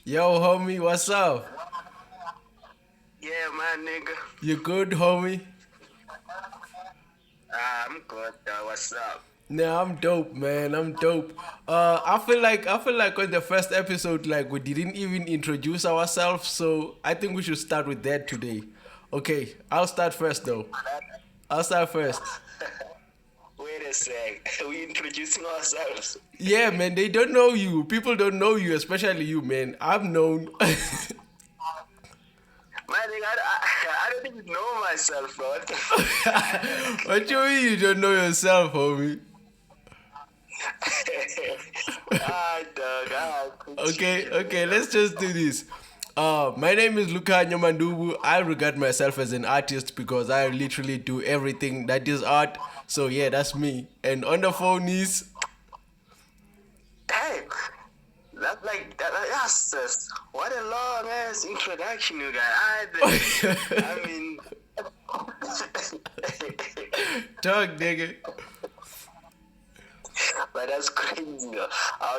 Yo, homie, what's up? Yeah, my nigga. You good, homie? I'm good. What's up? Nah, I'm dope, man. I'm dope. I feel like on the first episode, like we didn't even introduce ourselves, so I think we should start with that today. Okay, I'll start first though. I'll start first. Wait a sec. We introducing ourselves. Yeah, man, they don't know you. People don't know you, especially you, man. I'm known. My nigga, I don't even know myself, bro. What the fuck? What you mean you don't know yourself, homie? Dog. Okay, let's just do this. My name is Luka Nyomandubu. I regard myself as an artist because I literally do everything that is art. So yeah, that's me. And on the phone is Hey, that's like that's just what a long ass introduction you got. I mean, Talk, nigga. but that's crazy though.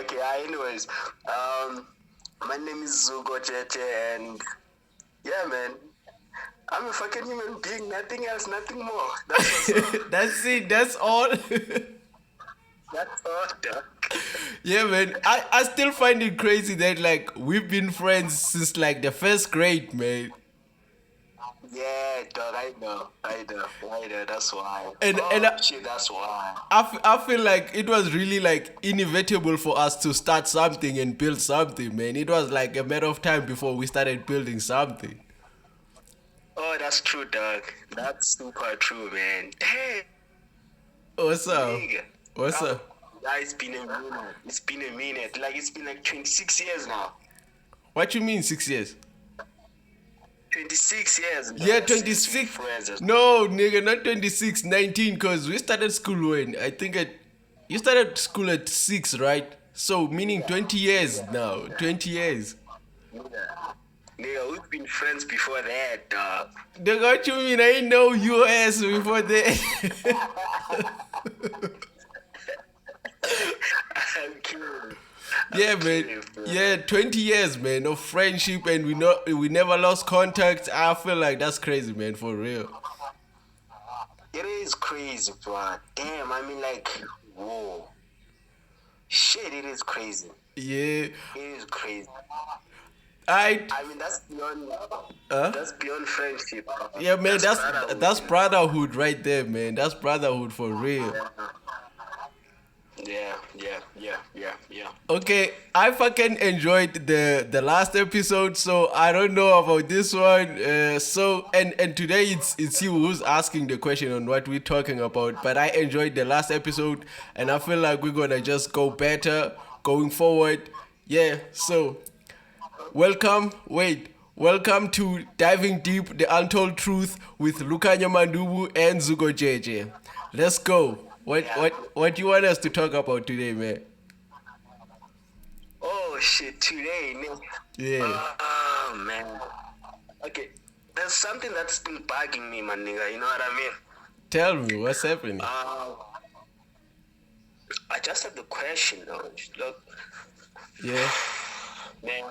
Okay, anyways, my name is Zugo Cheche, and yeah, man, I'm a fucking human being, nothing else, nothing more. That's what's up. That's it. That's all. That's all, dog. Yeah, man. I still find it crazy that like we've been friends since like the first grade, man. Yeah, dog, I know. That's why. And Oh, and I, shit, that's why. I feel like it was really like inevitable for us to start something and build something, man. It was like a matter of time before we started building something. Oh, that's true, dog. That's super true, man. Hey, What's up? nigga. What's Oh, up? yeah, it's been a minute. It's been a minute. Like, it's been like 26 years now. What you mean 6 years? 26 years, Yeah, dog, since we 26. friends. No, nigga, not 26, 19, because we started school when? I think you started school at 6, right? So, meaning 20 years now. 20 years. Nigga, we've been friends before that, dog. Nigga, what you mean? I ain't know your ass before that. I'm kidding. Yeah, I'm man. kidding, bro. Yeah, 20 years, man, of friendship, and we never lost contact. I feel like that's crazy, man, for real. It is crazy, bro. Damn, I mean, like, whoa. Shit, it is crazy. Yeah. It is crazy. I I mean, that's beyond. Huh? That's beyond friendship. Bro. Yeah, man, brotherhood. that's brotherhood right there, man. That's brotherhood for real. Yeah. Okay, I fucking enjoyed the last episode, so I don't know about this one. And today it's you who's asking the question on what we're talking about. But I enjoyed the last episode, and I feel like we're gonna just go better going forward. Yeah. So welcome to Diving Deep: The Untold Truth with Lukanya Mandubu and Zugo JJ. Let's go. What you want us to talk about today, man? Oh shit, today, nigga. Yeah. Oh man. Okay, there's something that's been bugging me, my nigga. You know what I mean? Tell me what's happening. I just have the question though. Look, Yeah. man,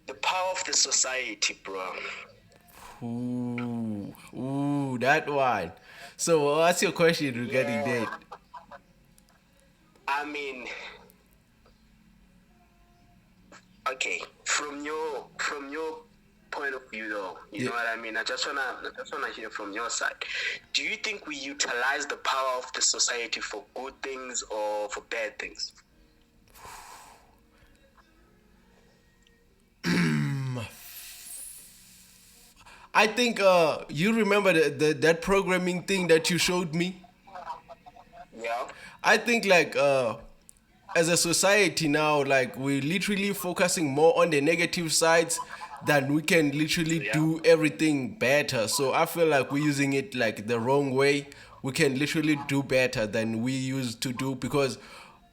the power of the society, bro. Ooh, that one. So what's your question regarding that? I mean, okay, from your point of view though, you Yeah. know what I mean? I just wanna hear from your side. Do you think we utilize the power of the society for good things or for bad things? I think you remember that programming thing that you showed me? Yeah. I think like as a society now, like we're literally focusing more on the negative sides than we can literally Yeah. do everything better. So I feel like we're using it like the wrong way. We can literally do better than we used to do because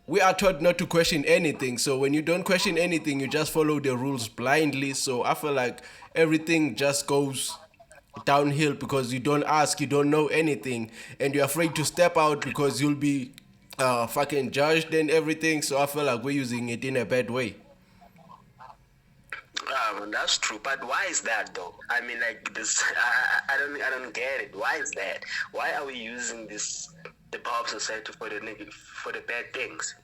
we are taught not to question anything. So when you don't question anything, you just follow the rules blindly. So I feel like everything just goes downhill because you don't ask, you don't know anything, and you're afraid to step out because you'll be fucking judged and everything. So I feel like we're using it in a bad way. man, that's true. But why is that though? I mean, like this, I don't get it. Why is that? Why are we using this, the power of society for the negative, for the bad things?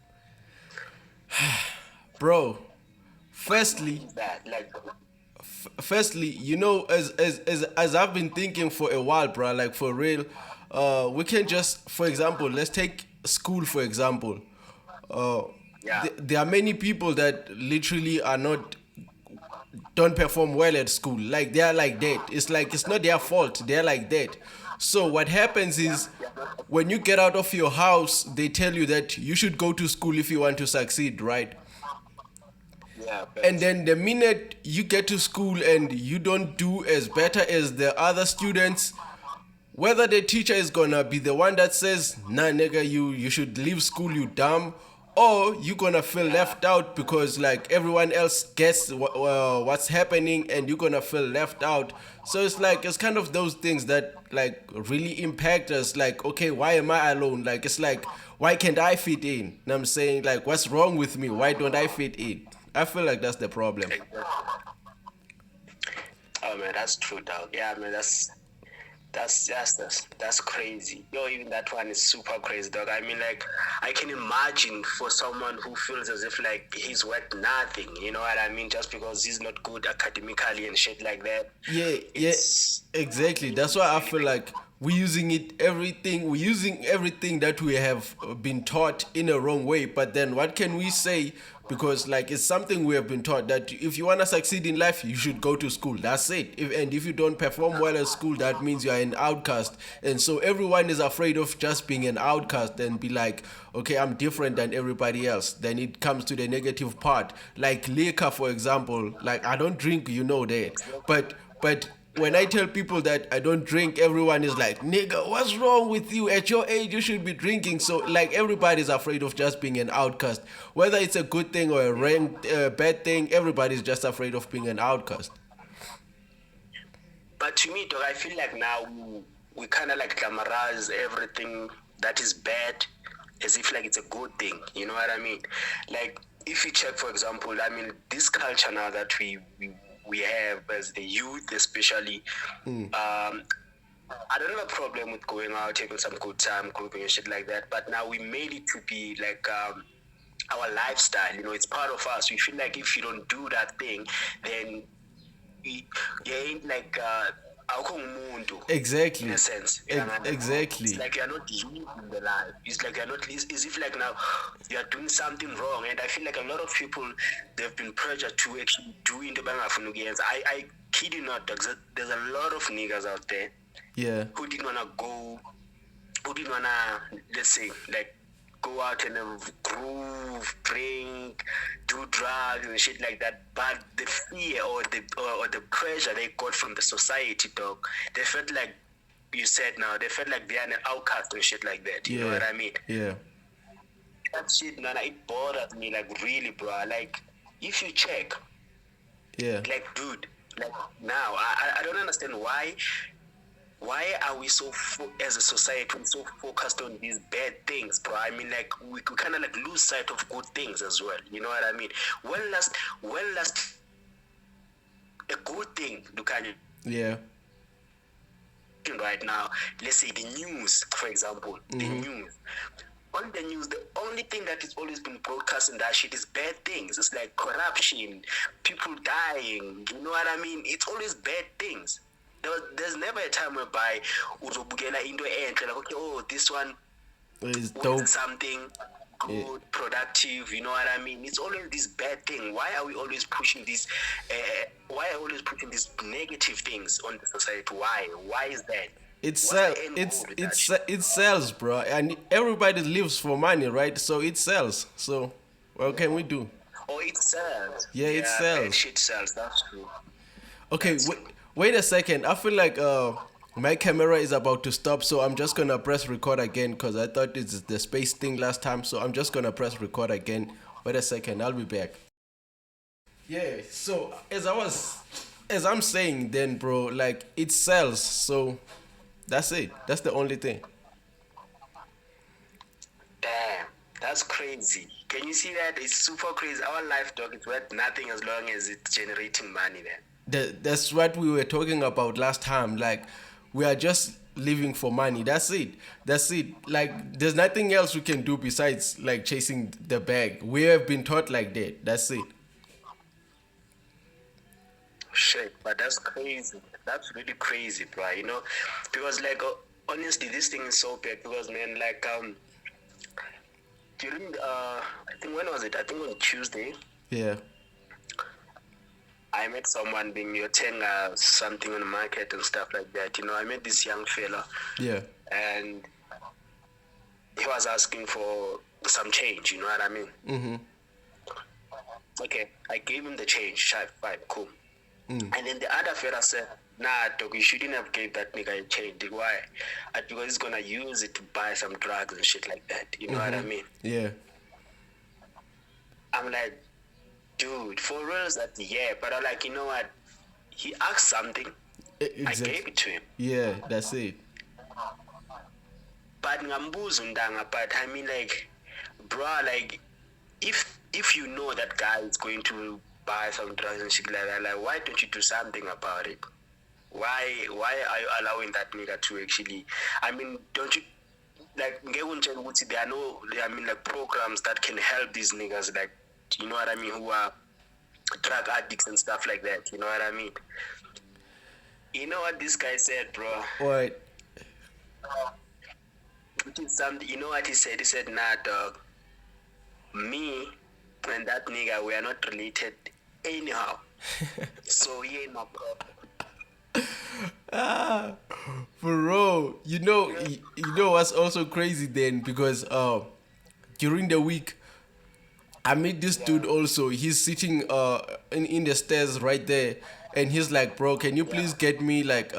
Bro, Why firstly, is that? Like, firstly, as I've been thinking for a while, bro, like for real, we can just, for example, let's take school for example. Uh, yeah, there are many people that literally are not don't perform well at school. Like they are like that. It's like it's not their fault. They're like that. So what happens yeah, is yeah, when you get out of your house, they tell you that you should go to school if you want to succeed, right? yeah, And facts. then the minute you get to school and you don't do as better as the other students, whether the teacher is gonna be the one that says, nah nigga, you should leave school, you dumb, or you gonna feel Yeah, left out because like everyone else gets what's happening and you're gonna feel left out. So it's like it's kind of those things that like really impact us, like okay, why am I alone? Like it's like why can't I fit in? And I'm saying like what's wrong with me? Why don't I fit in? I feel like that's the problem. exactly. Oh man, that's true, dog. Yeah, man, that's crazy. Yo, even that one is super crazy, dog. I mean, like, I can imagine for someone who feels as if like he's worth nothing. You know what I mean? Just because he's not good academically and shit like that. Yeah, yeah, It's exactly. That's why I feel like we're using everything that we have been taught in a wrong way. But then what can we say? Because like it's something we have been taught that if you wanna succeed in life, you should go to school. That's it. If you don't perform well at school, that means you are an outcast. And so everyone is afraid of just being an outcast and be like, okay, I'm different than everybody else. Then it comes to the negative part. Like liquor, for example. Like I don't drink, you know that. But when I tell people that I don't drink, everyone is like, nigga, what's wrong with you? At your age, you should be drinking. So, like, everybody's afraid of just being an outcast. Whether it's a good thing or a bad thing, everybody's just afraid of being an outcast. But to me, dog, I feel like now we kind of like glamorize everything that is bad as if like it's a good thing. You know what I mean? Like if you check, for example, I mean this culture now that we have as the youth, especially. I don't have a problem with going out, taking some good time, grouping and shit like that. But now we made it to be like our lifestyle. You know, it's part of us. We feel like if you don't do that thing, then you ain't like awukho ngumuntu in a Exactly. sense. It's Exactly. like you're not living the life. It's like you're not, it's if like now you're doing something wrong. And I feel like a lot of people, they've been pressured to actually do into bangafuna ukuyenza. I kid you not, there's a lot of niggas out there Yeah. who didn't wanna go, who didn't wanna, let's say, like go out and groove, drink, do drugs and shit like that. But the fear or the pressure they got from the society, dog, they felt like you said now, they felt like they're an outcast and shit like that. You know Yeah. what I mean? Yeah. That shit, man, it bothers me like really, bro. Like if you check, Yeah. like dude, like now I don't understand why are we so as a society so focused on these bad things, bro? I mean, like we kind of like lose sight of good things as well. You know what I mean? When last a good thing, Lukanya, Yeah. right now, let's say the news, for example, the news. On the news, the only thing that is always been broadcast in that shit is bad things. It's like corruption, people dying. You know what I mean? It's always bad things. There's never a time whereby uzobukela into enhle like okay, oh, this one It's wins dope. something Yeah. good, productive. You know what I mean? It's always this bad thing. Why are we always pushing this? Why are we always pushing these negative things on the society? Why? Why is that? What's the end goal with that shit? It sells, bro, and everybody lives for money, right? So it sells. So what can we do? Oh, it sells. Yeah, it Yeah, bad sells. shit sells. That's true. Okay, That's wait, true. wait a second. I feel like my camera is about to stop, so I'm just gonna press record again because I thought it's the space thing last time. So I'm just gonna press record again. Wait a second. I'll be back. Yeah. So as I'm saying, then, bro, like it sells. So that's it. That's the only thing. Damn. That's crazy. Can you see that? It's super crazy. Our life, dog, is worth nothing as long as it's generating money, man. That's what we were talking about last time. Like, we are just living for money. That's it. That's it. Like, there's nothing else we can do besides like chasing the bag. We have been taught like that. That's it. Shit, but that's crazy. That's really crazy, bro. You know, because like honestly, this thing is so bad. Because man, like during I think when was it? I think on Tuesday, Yeah. I met someone being telling something on the market and stuff like that. You know, I met this young fella, Yeah. and he was asking for some change. You know what I mean? Mm-hmm. Okay, I gave him the change. Shy, fine, cool. Mm. And then the other fella said, "Nah, dog, you shouldn't have gave that nigga a change. Why? Because he's gonna use it to buy some drugs and shit like that. You know what I mean?" Yeah. I'm like, dude, for real is that yeah, but I'm like, you know what? He asked something, I gave Exactly. it to him. Yeah. That's it. But ngambuzo ndanga, but I mean like, bro, like if you know that guy is going to buy some drugs and shit like that, like why don't you do something about it? Why are you allowing that nigga to actually, I mean, don't you like there are no, I mean, like programs that can help these niggas, like, you know what I mean, who are drug addicts and stuff like that, you know what I mean? You know what this guy said, bro? What? Which is something, you know what he said? He said, nah, dog, me and that nigga, we are not related anyhow. So he ain't my problem. Ah, bro, you know what's also crazy then because during the week I meet this dude Yeah, also. He's sitting in the stairs right there, and he's like, "Bro, can you yeah, please get me like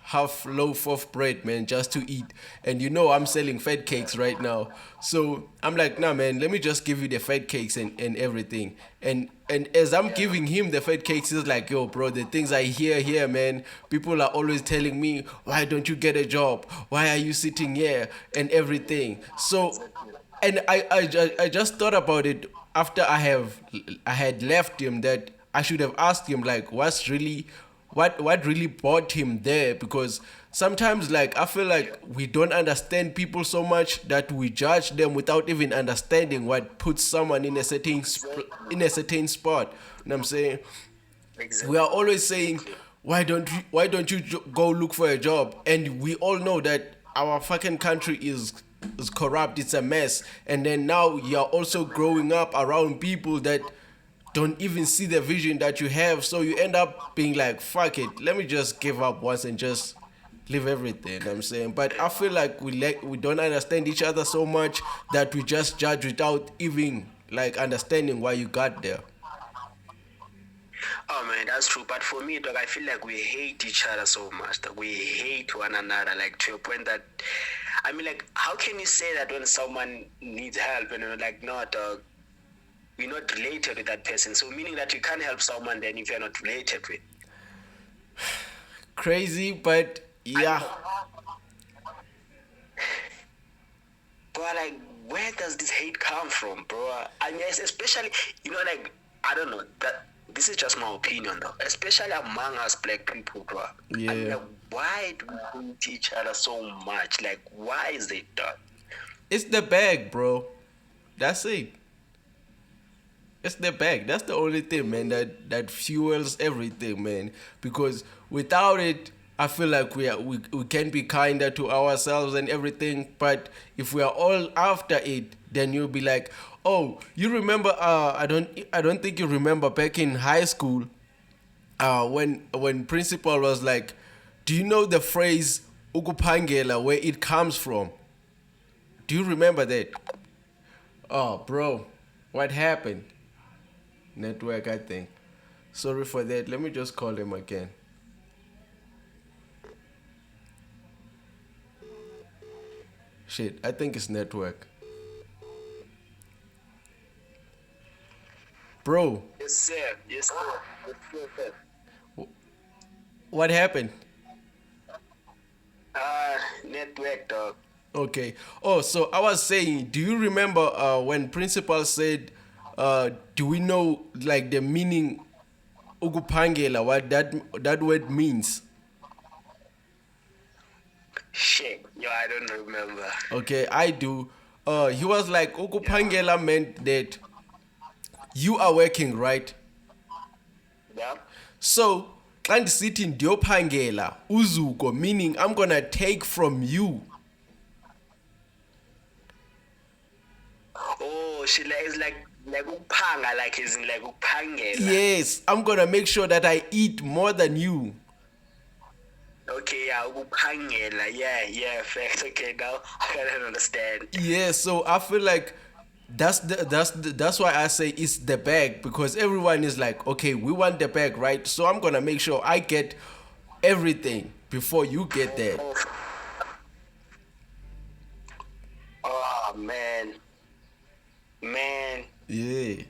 half loaf of bread, man, just to eat?" And you know I'm selling fat cakes right now, so I'm like, "Nah, man, let me just give you the fat cakes and everything." And as I'm yeah. giving him the fat cakes, he's like, "Yo, bro, the things I hear here, man, people are always telling me, why don't you get a job? Why are you sitting here and everything?" So Exactly. and I just thought about it after I had left him that I should have asked him like what really brought him there because sometimes like I feel Yeah, like we don't understand people so much that we judge them without even understanding what puts someone exactly. in a certain spot. You know what I'm saying? We are Exactly. always saying Exactly. why don't you go look for a job, and we all know that our fucking country is corrupt, it's a mess, and then now you're also growing up around people that don't even see the vision that you have, so you end up being like, fuck it, let me just give up once and just leave everything. You know what I'm saying, but I feel like we don't understand each other so much that we just judge without even like understanding why you got there. Oh man, that's true. But for me, dog, I feel like we hate each other so much. Dog. We hate one another, like to a point that, I mean, like, how can you say that when someone needs help and you're like, no, dog, we're not related with that person? So meaning that you can't help someone then if you're not related with. Crazy, but I mean, yeah. but like, where does this hate come from, bro? I mean, especially, you know, like, I don't know that. This is just my opinion, though. Especially among us black people, bro. I mean, Yeah. like, why do we hate each other so much? Like, why is it that? It's the bag, bro. That's it. It's the bag. That's the only thing, man, that fuels everything, man. Because without it, I feel like we can be kinder to ourselves and everything. But if we are all after it, then you'll be like, oh, you remember? I don't think you remember back in high school, when principal was like, do you know the phrase "ukupangela" where it comes from? Do you remember that? Oh, bro, what happened? Network, I think. Sorry for that. Let me just call him again. Shit, I think it's network. Bro, Yes, sir. Yes, sir. Yes, sir. Sir. what happened? Network, dog. Okay. Oh, so I was saying, do you remember when principal said, do we know like the meaning ukupangela, what that word means? Shit, yo, I don't remember. Okay, I do. He was like Yeah, ukupangela meant that you are working, right? yeah. So xa ndisithi ndiyophangela uzuko, meaning I'm gonna take from you. Oh, she like it's like upanga, like is in like upangela. Yes, I'm gonna make sure that I eat more than you. Okay, yeah, upangela. Yeah, yeah, facts. Okay, now I can understand. Yeah, so I feel like that's why I say it's the bag, because everyone is like, okay, we want the bag, right? So I'm gonna make sure I get everything before you get that. Oh, oh man, man, Yeah.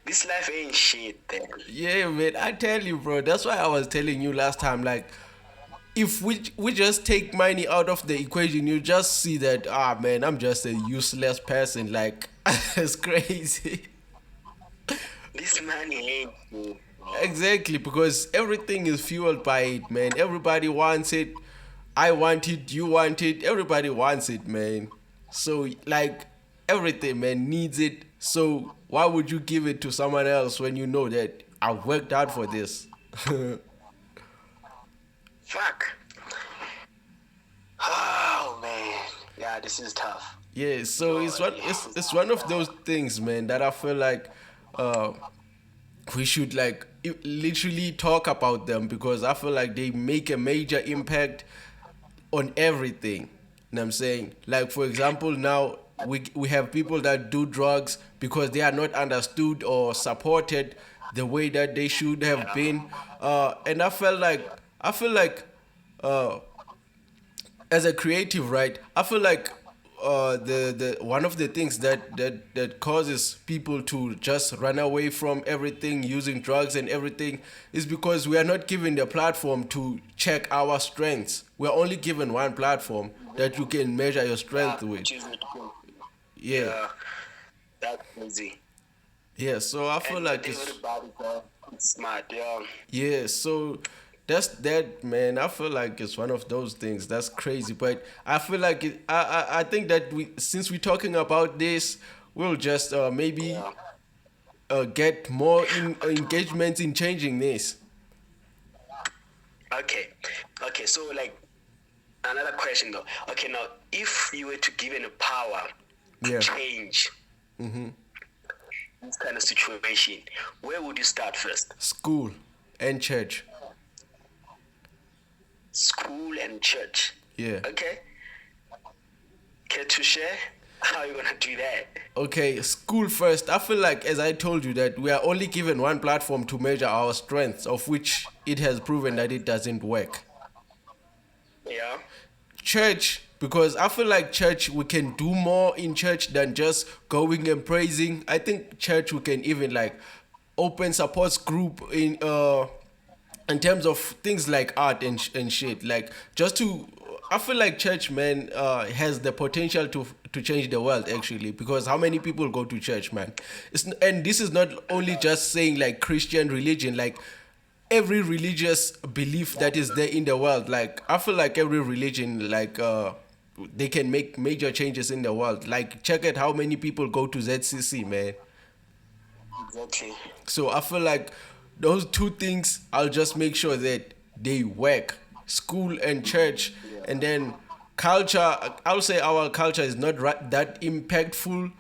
this life ain't shit. Then. Yeah, man. I tell you, bro. That's why I was telling you last time. Like, if we just take money out of the equation, you just see that man, I'm just a useless person. Like, it's crazy. This money ain't shit, bro. Exactly, because everything is fueled by it, man. Everybody wants it. I want it. You want it. Everybody wants it, man. So like everything, man, needs it. So why would you give it to someone else when you know that I worked hard for this? Fuck. Oh man, yeah, this is tough. Yeah. So Yo, yeah, it's one of those things, man, that I feel like uh, we should like literally talk about them, because I feel like they make a major impact on everything. You know what I'm saying? Like for example, now we have people that do drugs because they are not understood or supported the way that they should have yeah. been. And I feel like uh, as a creative, right? I feel like the one of the things that causes people to just run away from everything, using drugs and everything, is because we are not given the platform to check our strengths. We're only given one platform that you can measure your Yeah, strength with. which is Yeah, yeah, that's crazy. yeah. So I feel And like it's everybody smart, yeah. yeah. So that's that, man. I feel like it's one of those things that's crazy, but I feel like I think that we, since we're talking about this, we'll just maybe Yeah. get more engagement in changing this. Okay. Okay, so like another question though. Okay, now if you were to given a power to Yeah. change this kind of situation, where would you start first? School and church. School and church. Yeah. Okay. Care to share? How are you gonna do that? Okay, school first. I feel like, as I told you, that we are only given one platform to measure our strengths, of which it has proven that it doesn't work. Yeah. Church, because I feel like church, we can do more in church than just going and praising. I think church, we can even like open supports group in terms of things like art and shit, like just to, I feel like church, man, has the potential to change the world actually, because how many people go to church, man? And this is not only just saying like Christian religion, like every religious belief that is there in the world. Like I feel like every religion, like they can make major changes in the world. Like check out how many people go to ZCC, man. Exactly. So I feel like those two things, I'll just make sure that they work, school and church. And then culture, I'll say our culture is not that impactful,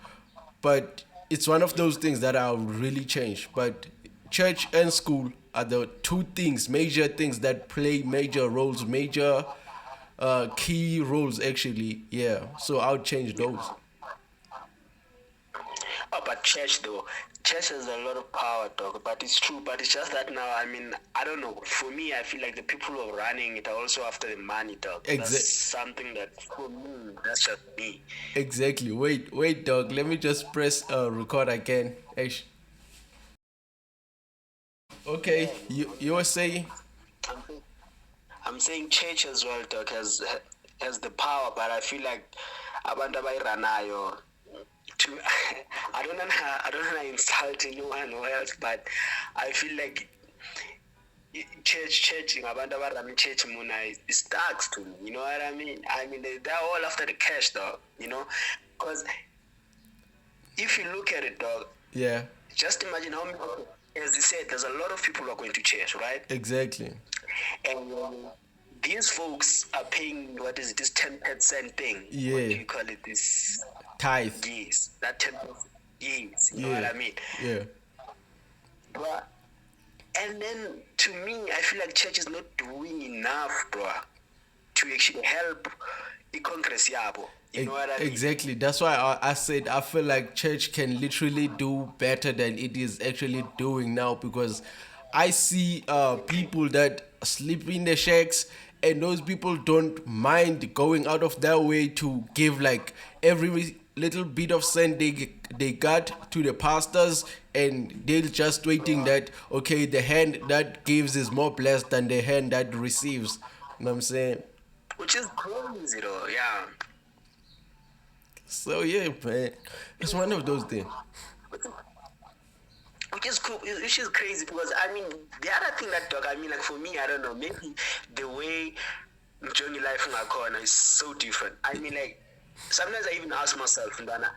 but it's one of those things that I'll really change. But church and school are the two things, major things that play major roles, major key roles actually. Yeah, so I'll change those. Oh, but church though, church has a lot of power, dog. But it's true. But it's just that now, I mean, I don't know. For me, I feel like the people who are running it are also after the money, dog. That's Exactly. something that for me, that's just me. Exactly. Wait, dog. Let me just press record again. Okay, you were saying? I'm, I'm saying church as well, dog, has has the power, but I feel like abantu abayiranayo to I don't wanna insult anyone or else, but I feel like church ngabantu abarun church muna it starts to me, you know what I mean? I mean they're all after the cash dog, you know, because if you look at it dog, Yeah, just imagine how many people, as you said, there's a lot of people who are going to church, right? exactly. And these folks are paying, what is it, this 10% thing? What do Yeah, you call it? This, tithe. yes, that 10%. Yes, you know what Yeah, I mean? yeah, But, and then to me, I feel like church is not doing enough, bro, to actually help the Congress yabo. You know what I mean? exactly. That's why I said I feel like church can literally do better than it is actually doing now, because I see people that sleep in the shacks, and those people don't mind going out of their way to give like every little bit of cent they got to the pastors, and they're just waiting that okay, the hand that gives is more blessed than the hand that receives. You know what I'm saying? Which is crazy, though, yeah. So yeah, man, it's one of those things. Which is cool, which is crazy because I mean the other thing that dog, I mean like for me, I don't know, maybe the way Johnny life in corner is so different. I mean like sometimes I even ask myself, Ndana,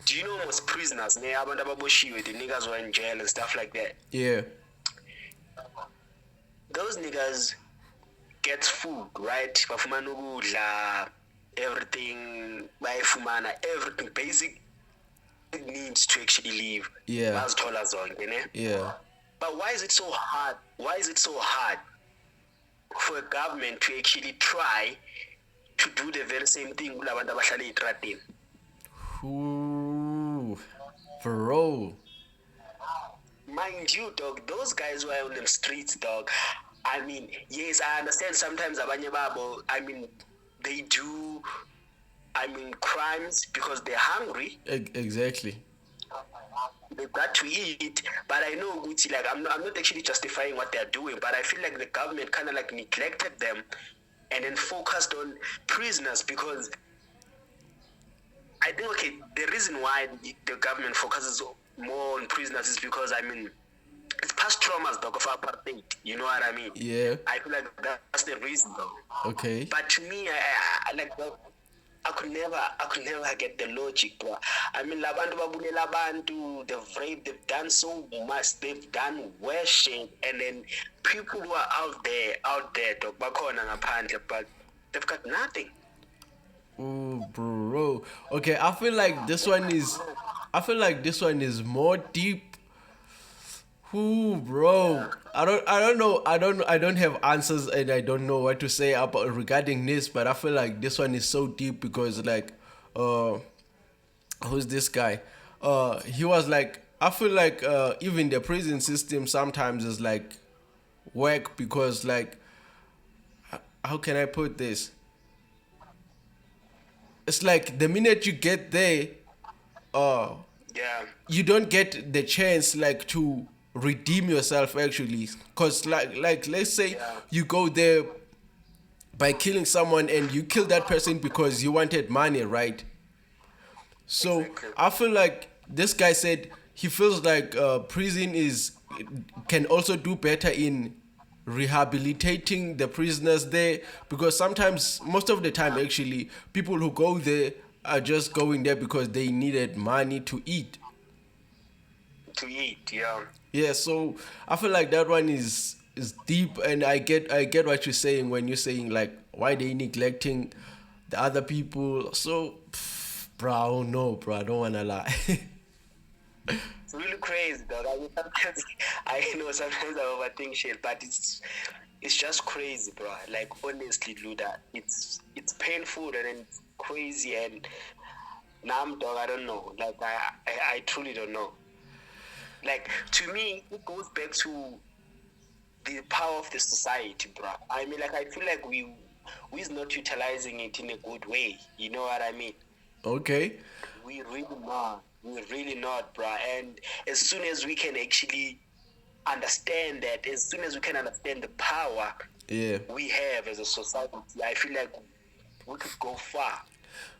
do you know most prisoners, the niggas who are in jail and stuff like that? Yeah, Those niggas get food, right? Bafumana ukudla, everything, bayifumana, everything basic needs to actually live. Yeah. Bazithola zonke, ne? yeah. But why is it so hard? Why is it so hard for a government to actually try to do the very same thing kulabantu abahlala ey'tradeni? Ooh, bro. Mind you, dog, those guys who are on the streets, dog, I mean, yes, I understand sometimes abanye babo, I mean, they do, I mean, crimes because they're hungry. Exactly. They've got to eat, but I know Gucci, like I'm not actually justifying what they're doing, but I feel like the government kind of like neglected them and then focused on prisoners because I think okay, the reason why the government focuses more on prisoners is because I mean it's past traumas dog of apartheid. You know what I mean? Yeah. I feel like that's the reason though. Okay. But to me, I like I could never get the logic, bro. I mean, labantu babulela abantu, they've raped, they've done so much, they've done worse shit, and then people who are out there, dog, bakhona ngaphandle, but they've got nothing. Ooh, bro. Okay, I feel like this one is. I feel like this one is more deep. Ooh, bro. I don't know. I don't have answers, and I don't know what to say about regarding this. But I feel like this one is so deep because like, who's this guy? He was like. I feel like even the prison system sometimes is like work because like, how can I put this? It's like the minute you get there, uh, Yeah, you don't get the chance like to redeem yourself actually, because like let's say Yeah. you go there by killing someone and you kill that person because you wanted money, right? So Exactly. I feel like this guy said he feels like prison is can also do better in rehabilitating the prisoners there, because sometimes most of the time actually people who go there are just going there because they needed money to eat. to eat. Yeah. Yeah, so I feel like that one is deep, and I get what you're saying when you're saying like why they neglecting the other people. So, bro, I don't know, bro. I don't wanna lie. It's really crazy, dog. I mean, sometimes I know sometimes I overthink shit, but it's just crazy, bro. Like honestly, Luda, it's painful and then it's crazy and now dog. I don't know. Like I truly don't know. Like to me, it goes back to the power of the society, bro. I mean, like I feel like we's not utilizing it in a good way. You know what I mean? Okay. We really not. We're really not, bro. And as soon as we can actually understand that, as soon as we can understand the power Yeah. we have as a society, I feel like we could go far.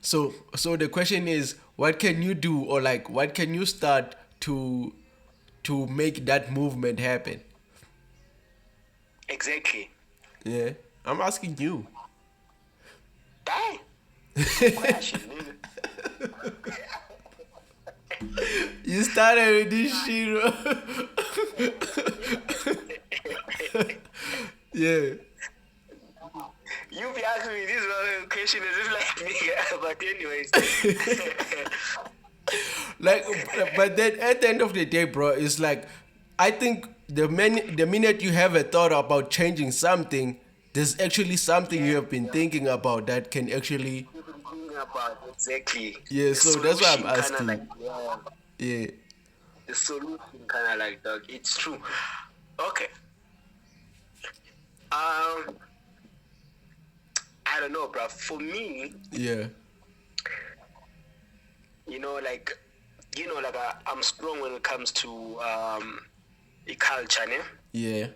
So the question is, what can you do, or like, what can you start to make that movement happen? Exactly. Yeah, I'm asking you. Dang. Good question, nigga. You started with this shit, bro. Yeah. You be asking me this question is just like me, but anyways. Like, but then at the end of the day, bro, it's like, I think the minute you have a thought about changing something, there's actually something you Yeah, have been yeah. thinking about that can actually. You've been thinking about exactly Yeah, the so that's why I'm solution, kind of like, asking. yeah, Yeah. the solution, kind of like, dog. It's true. Okay. Um, I don't know, bro. For me, Yeah. like, like I'm strong when it comes to the culture, ne? Yeah.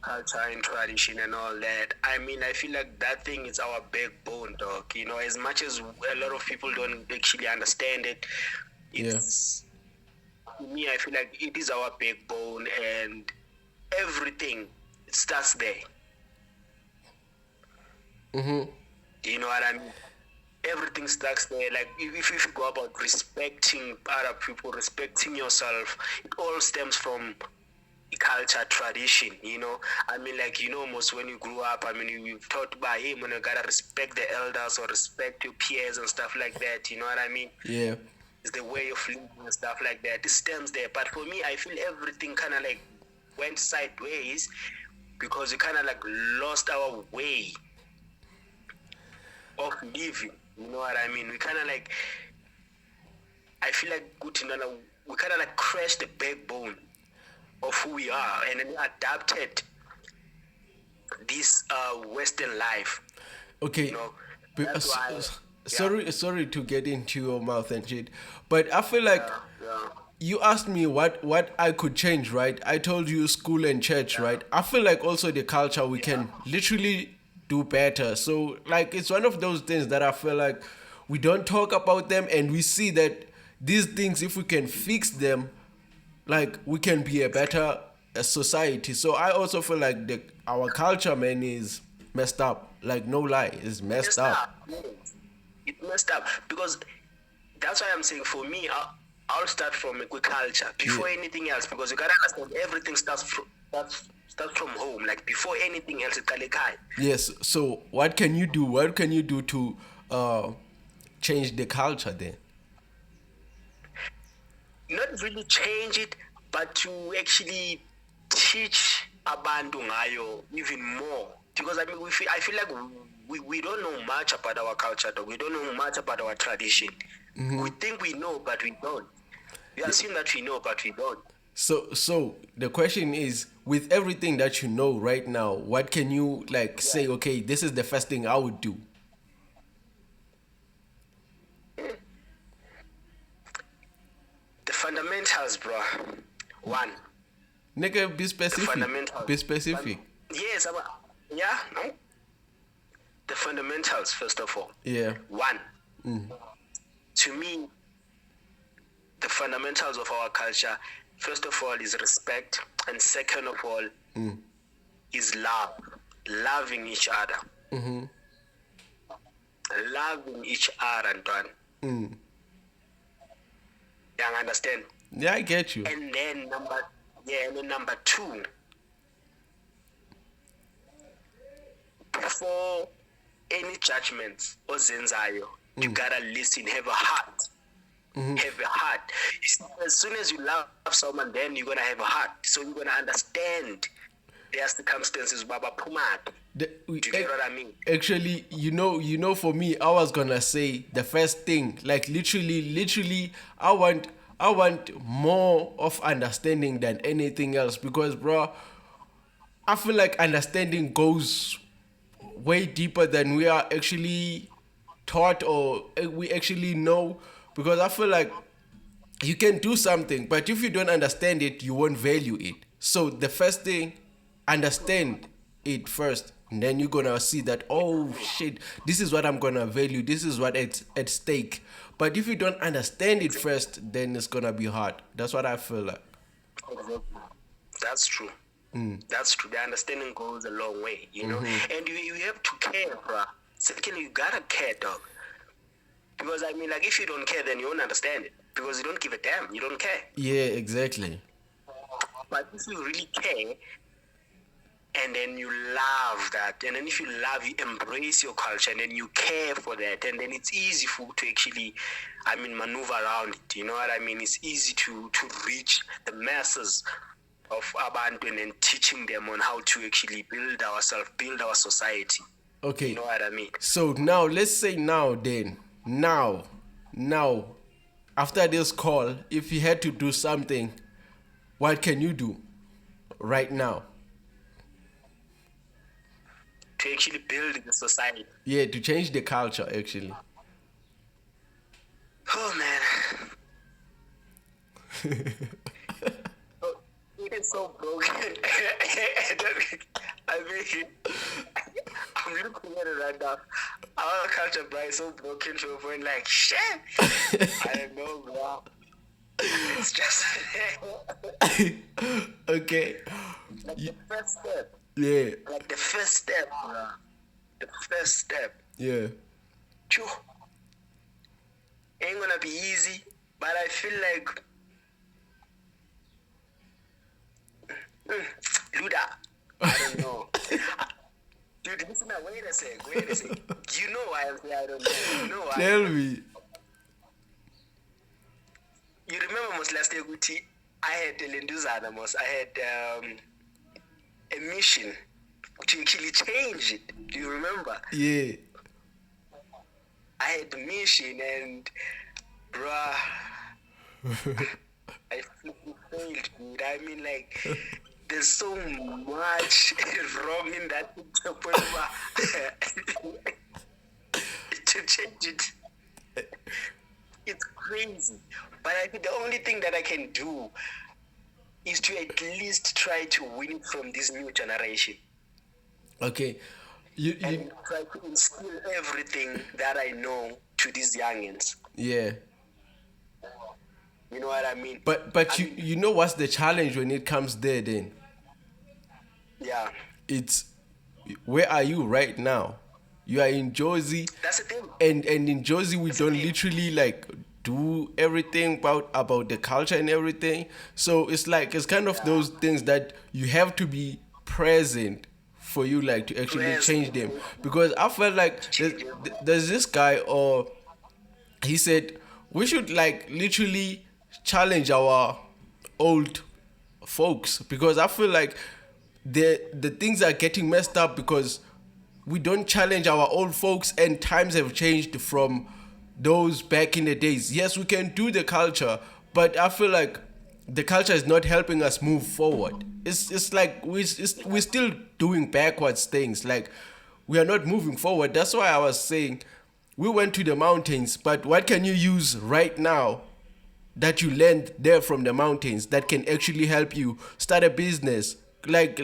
Culture and tradition and all that. I mean, I feel like that thing is our backbone, dog. As much as a lot of people don't actually understand it, Yeah. it's to me. I feel like it is our backbone, and everything starts there. Mm-hmm. You know what I mean? Everything starts there. Like if you go about respecting other people, respecting yourself, it all stems from culture, tradition. I mean, like, most when you grew up, I mean, you've taught by him when you gotta respect the elders or respect your peers and stuff like that. You know what I mean? Yeah. It's the way of living and stuff like that. It stems there. But for me, I feel everything kind of like went sideways because we kind of like lost our way of living. You know what I mean? We kind of like, I feel like good to know, we kind of like crashed the backbone of who we are, and then adapted this Western life. You Okay. know, Be- that's why. Yeah, sorry to get into your mouth and shit, but I feel like yeah, yeah, you asked me what I could change, right? I told you school and church, yeah, right? I feel like also the culture we yeah. can literally do better. So like, it's one of those things that I feel like we don't talk about them, and we see that these things, if we can fix them, like, we can be a better society. So I also feel like our culture, man, is messed up. Like, no lie, is messed Messed up. up. Yes. It messed up because that's why I'm saying for me, I'll start from a good culture Yeah. before anything else, because you gotta understand everything starts from home. Like before anything else, it's Kalekai. Yes. So what can you do? What can you do to change the culture then? Not really change it, but to actually teach abantu ngayo even more. Because I mean, I feel like we don't know much about our culture, dog. We don't know much about our tradition. We think we know, but we don't. We assume that we know, but we don't. So the question is, with everything that you know right now, what can you like Yeah. say? Okay, this is the first thing I would do. The fundamentals, bro. One, Nigga, be the specific. fundamentals. Be specific. Yes, yeah, no? The fundamentals, first of all. Yeah. One, to me, the fundamentals of our culture, first of all, is respect, and second of all, is love. Loving each other. Loving each other, Antoine. You understand? Yeah, I get you. And then number two, before any judgments ozenzayo, you gotta listen, have a heart. Have a heart. You see, as soon as you love someone, then you're gonna have a heart. So you're gonna understand their circumstances, Baba Pumat. Do you get what I mean? Actually, for me, I was gonna say the first thing, like, literally, I want more of understanding than anything else, because, bro, I feel like understanding goes way deeper than we are actually taught, or we actually know, because I feel like you can do something, but if you don't understand it, you won't value it. So the first thing, understand. it first. And then you're gonna see that, oh shit, this is what I'm gonna value, this is what it's at stake. But if you don't understand it Exactly. first, then it's gonna be hard. That's what I feel like. Exactly. That's true. That's true. The understanding goes a long way, you know. And you have to care, bruh. Second, you gotta care, dog. Because I mean, like, if you don't care, then you won't understand it. Because you don't give a damn. You don't care. Yeah, exactly. But if you really care, and then you love that, and then if you love, you embrace your culture, and then you care for that, and then it's easy for to actually, I mean, maneuver around it. You know what I mean? It's easy to reach the masses of abantu and then teaching them on how to actually build ourselves, build our society. Okay. You know what I mean? So now let's say now then. Now after this call, if you had to do something, what can you do right now? To actually build the society. Yeah, to change the culture actually. Oh man. Oh, it is so broken. I mean, I'm looking at it right now. Our culture, bro, is so broken to a point like, shit. I don't know, bro. It's just Okay. like the first step. Yeah. Like the first step, bro. The first step. Yeah. Phew. Ain't gonna be easy, but I feel like Luda. I don't know. Dude, listen now, wait a sec. You know why I'm saying I don't know. You know why? Tell me. You remember most last year, Guti, I had Lenduzana, I had a mission to actually change it. Do you remember? Yeah. I had the mission and, bruh, I flipping failed, dude. I mean, like, there's so much wrong in that picture, to change it. It's crazy. But I think the only thing that I can do is to at least try to win from this new generation Okay. You and try to instill everything that I know to these youngins. yeah. You know what I mean? But you know what's the challenge when it comes there then? Yeah. It's where are you right now? You are in Jersey, That's the thing. and in Jersey we don't literally like do everything about the culture and everything. So it's like it's kind of those things that you have to be present for you like to actually change them. Because I felt like there's this guy or he said we should like literally challenge our old folks because I feel like the things are getting messed up because we don't challenge our old folks and times have changed from those back in the days. Yes, we can do the culture, but I feel like the culture is not helping us move forward. It's like we're still doing backwards things. Like we are not moving forward. That's why I was saying we went to the mountains, but what can you use right now that you learned there from the mountains that can actually help you start a business? Like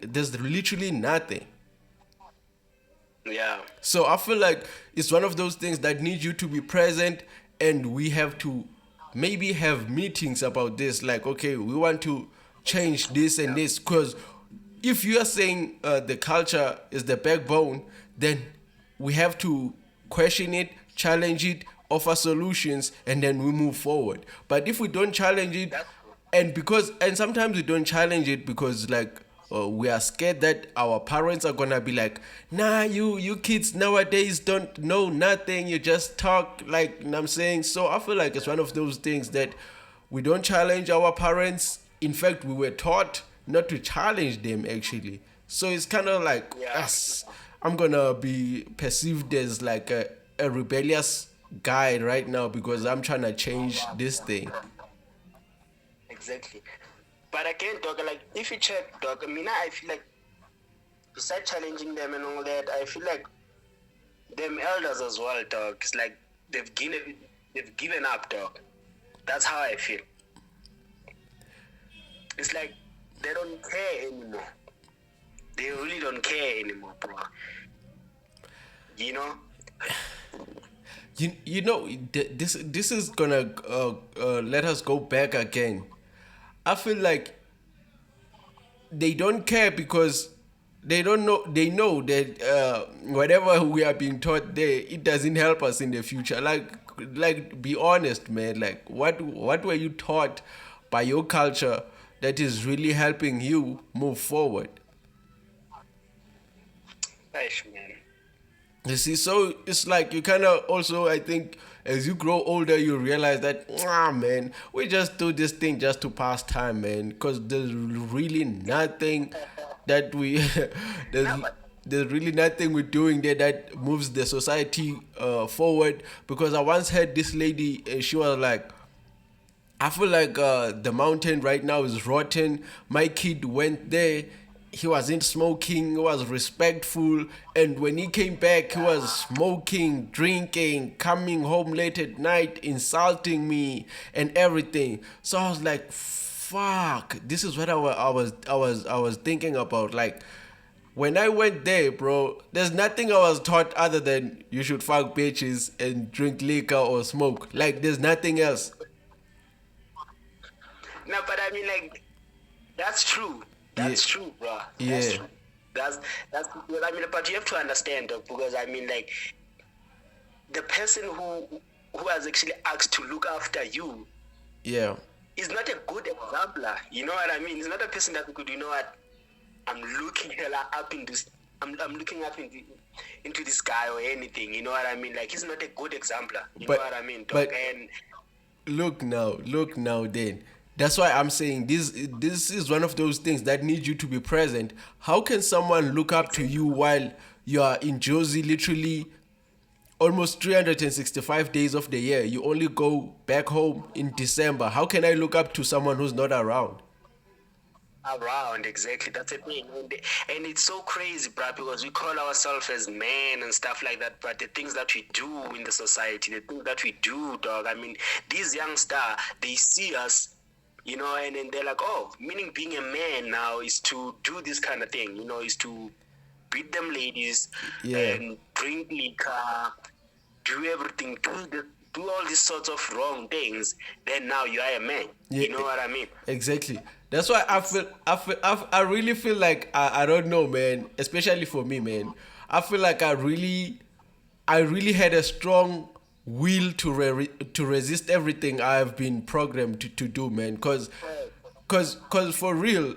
there's literally nothing. Yeah. So I feel like it's one of those things that need you to be present, and we have to maybe have meetings about this. Like, okay, we want to change this and this, because if you are saying the culture is the backbone, then we have to question it, challenge it, offer solutions, and then we move forward. But if we don't challenge it, and sometimes we don't challenge it because like we are scared that our parents are gonna be like, nah, you kids nowadays don't know nothing, you just talk, like, you know what I'm saying. So I feel like it's one of those things that we don't challenge our parents. In fact, we were taught not to challenge them actually. So it's kind of like, Yeah. yes, I'm gonna be perceived as like a rebellious guy right now because I'm trying to change this thing. Exactly. But again, dog, like if you check, dog, I mean, I feel like besides challenging them and all that, I feel like them elders as well, dog. It's like they've given up, dog. That's how I feel. It's like they don't care anymore. They really don't care anymore, bro. You know? You know this is gonna let us go back again. I feel like they don't care because they don't know, they know that whatever we are being taught there, it doesn't help us in the future. Like be honest, man. Like what were you taught by your culture that is really helping you move forward? Gosh, man. You see, so it's like you kind of also, I think, as you grow older, you realize that, man, we just do this thing just to pass time, man, because there's really nothing that we, there's, No, but there's really nothing we're doing there that moves the society forward. Because I once heard this lady, she was like, I feel like the mountain right now is rotten. My kid went there. He wasn't smoking. He was respectful. And when he came back, he was smoking, drinking, coming home late at night, insulting me and everything. So I was like, "Fuck!" This is what I was thinking about. Like, when I went there, bro, there's nothing I was taught other than you should fuck bitches and drink liquor or smoke. Like, there's nothing else. no, but I mean, like, that's true. Yeah, That's true, bro. That's yeah, true. That's. I mean, but you have to understand, though, because I mean, like, the person who has actually asked to look after you yeah, is not a good exemplar. You know what I mean? It's not a person that could, you know what? I'm looking hella up in this. I'm looking up into this guy or anything. You know what I mean? Like, he's not a good exemplar. You know but what I mean, dog? but And look now then. That's why I'm saying this is one of those things that need you to be present. How can someone look up to you while you are in Josie literally almost 365 days of the year? You only go back home in December. How can I look up to someone who's not around? around, exactly. That's the thing. And it's so crazy, bro, because we call ourselves as men and stuff like that, but the things that we do in the society, the things that we do, dog, I mean, these youngsters, they see us, you know, and then they're like, oh, meaning being a man now is to do this kind of thing, you know, is to beat them ladies Yeah. and drink liquor, do everything, do all these sorts of wrong things, then now you are a man. Yeah, You know what I mean? exactly. That's why It's I really feel like I don't know, man. Especially for me, man. I feel like I really had a strong will to resist everything I've been programmed to do, man. Cause for real,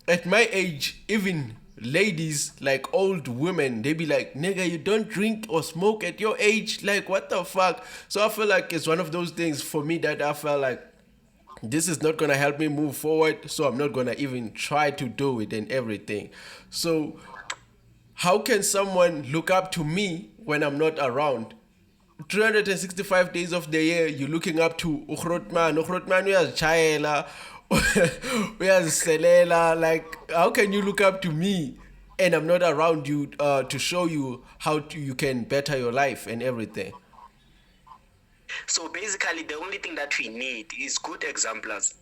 at my age, even ladies like old women, they be like, "Nigga, you don't drink or smoke at your age." Like, what the fuck? So I feel like it's one of those things for me that I felt like this is not gonna help me move forward, so I'm not gonna even try to do it and everything. So how can someone look up to me when I'm not around? 365 days of the year, you're looking up to Ukhrotman. Ukhrotman, uyazitshayela, uyaziselela. Like, how can you look up to me and I'm not around you to show you how you can better your life and everything? So basically, the only thing that we need is good exemplars.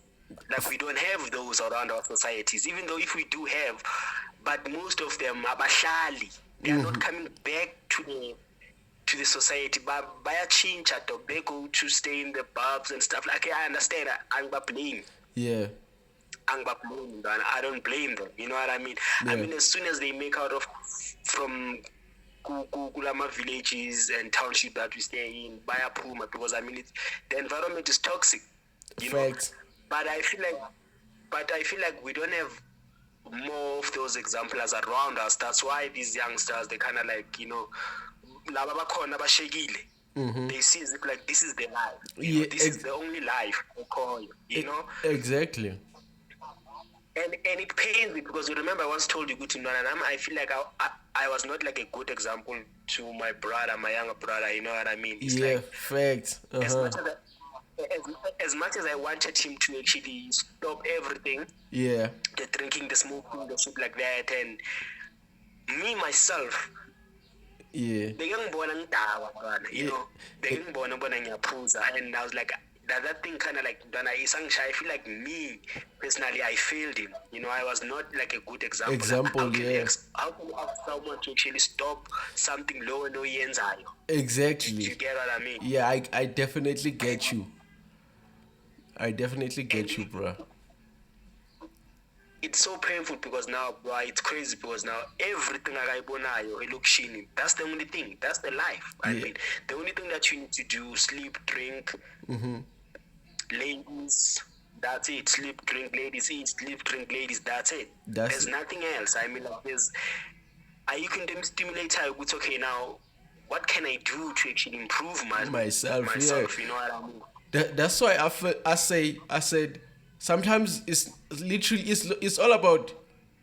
Like we don't have those around our societies, even though if we do have, but most of them are bashali. They are not coming back to the society. But by a change, they go to stay in the pubs and stuff. Like I understand, I'm not blaming. Yeah, I'm not blaming them. I don't blame them. You know what I mean? I yeah, mean, as soon as they make out of from Kulama villages and township that we stay in, Baya Puma, because I mean, the environment is toxic, you know. facts. But I feel like, we don't have more of those exemplars around us. That's why these youngsters, they kind of like, you know, laba bakhona bashekile. They see it like this is their life. You know, Yeah, this is the only life they call you. You know, exactly. and it pains me because you remember I once told you good to know, and I feel like I was not like a good example to my brother, my younger brother. You know what I mean? It's Yeah, like facts. as Uh-huh. much as as much as I wanted him to actually stop everything, Yeah, the drinking, the smoking, the shit like that, and me myself, yeah. bekengibona ngidakwa bana, you Yeah. know, bekengibona bona ngiyaphuza, and I was like, that thing kind of like when I feel like me personally I failed him. I was not like a good example. Like, Example, yeah. how can you ask someone to actually stop something low and no yenzayo? Do Exactly. you get what I mean? Yeah, I definitely get you. I definitely And get you, bro. it's so painful because now, bro, it's crazy because now everything akayibonayo elokishini, that's the only thing. That's the life. I Yeah. mean, the only thing that you need to do, sleep, drink, ladies, that's it. Sleep, drink, ladies, eat, sleep, drink, ladies, that's it. That's There's nothing else. I mean, like, you can stimulate her with, okay, now, what can I do to actually improve myself, yeah. myself? You know what I mean? That's why I said sometimes it's literally it's all about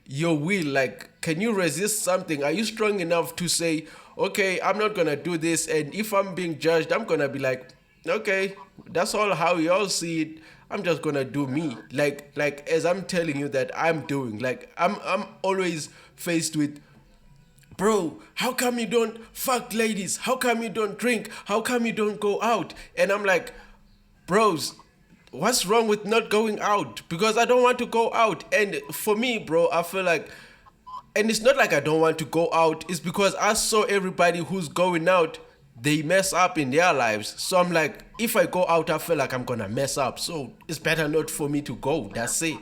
your will. Like, can you resist something? Are you strong enough to say, okay, I'm not gonna do this, and if I'm being judged, I'm gonna be like, okay, that's all how you all see it. I'm just gonna do me. Like as I'm telling you that I'm doing. Like I'm always faced with, bro, how come you don't fuck ladies? How come you don't drink? How come you don't go out? And I'm like, bros, what's wrong with not going out? Because I don't want to go out. And for me, bro, I feel like, and it's not like I don't want to go out, it's because I saw everybody who's going out, they mess up in their lives. So I'm like, if I go out, I feel like I'm gonna mess up. So it's better not for me to go. That's it.